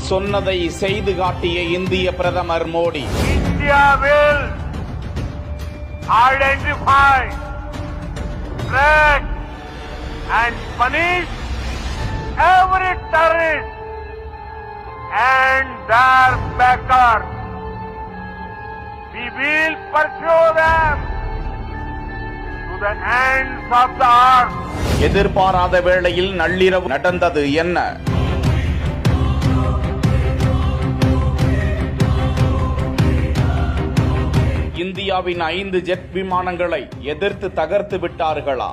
சொன்னதை செய்து காட்டிய இந்திய பிரதமர் Modi. India will identify, track and punish every terrorist and their backers. We will pursue them to the ends of the earth. எதிர்பாராத வேளையில் நள்ளிரவு நடந்தது என்ன? இந்தியாவின் 5 ஜெட் விமானங்களை எதிர்த்து தகர்த்து விட்டார்களா?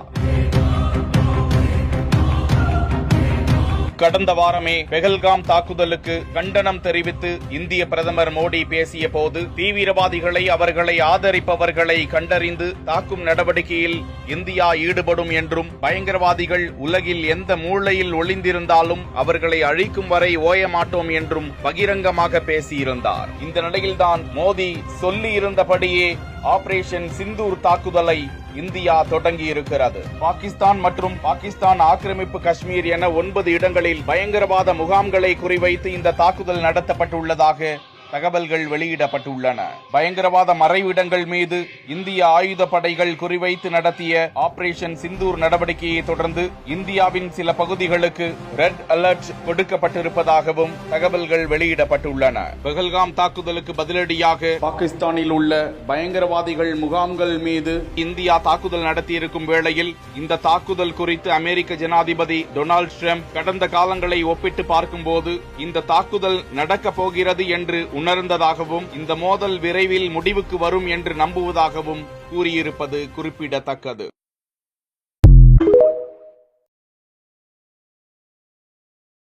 கடந்த வாரமே பெஹல்காம் தாக்குதலுக்கு கண்டனம் தெரிவித்து இந்திய பிரதமர் மோடி பேசிய போது தீவிரவாதிகளை அவர்களை ஆதரிப்பவர்களை கண்டறிந்து தாக்கும் நடவடிக்கையில் இந்தியா ஈடுபடும் என்றும் பயங்கரவாதிகள் உலகில் எந்த மூலையில் ஒளிந்திருந்தாலும் அவர்களை அழிக்கும் வரை ஓய மாட்டோம் என்றும் பகிரங்கமாக பேசியிருந்தார். இந்த நிலையில்தான் மோடி சொல்லியிருந்தபடியே ஆபரேஷன் சிந்தூர் தாக்குதலை இந்தியா தொடங்கி இருக்கிறது. பாகிஸ்தான் மற்றும் பாகிஸ்தான் ஆக்கிரமிப்பு காஷ்மீர் என 9 இடங்களில் பயங்கரவாத முகாம்களை குறிவைத்து இந்த தாக்குதல் நடத்தப்பட்டுள்ளதாக தகவல்கள் வெளியிடப்பட்டுள்ளன. பயங்கரவாத மறைவிடங்கள் மீது இந்திய ஆயுதப்படைகள் குறிவைத்து நடத்திய ஆபரேஷன் சிந்தூர் நடவடிக்கையை தொடர்ந்து இந்தியாவின் சில பகுதிகளுக்கு ரெட் அலர்ட் கொடுக்கப்பட்டிருப்பதாகவும் தகவல்கள் வெளியிடப்பட்டுள்ளன. பெஹல்காம் தாக்குதலுக்கு பதிலடியாக பாகிஸ்தானில் உள்ள பயங்கரவாதிகள் முகாம்கள் மீது இந்தியா தாக்குதல் நடத்தியிருக்கும் வேளையில் இந்த தாக்குதல் குறித்து அமெரிக்க ஜனாதிபதி டொனால்ட் ட்ரம்ப் கடந்த காலங்களை ஒப்பிட்டு பார்க்கும்போது இந்த தாக்குதல் நடக்கப் போகிறது என்று உணர்ந்ததாகவும் இந்த மோதல் விரைவில் முடிவுக்கு வரும் என்று நம்புவதாகவும் கூறியிருப்பது குறிப்பிடத்தக்கது.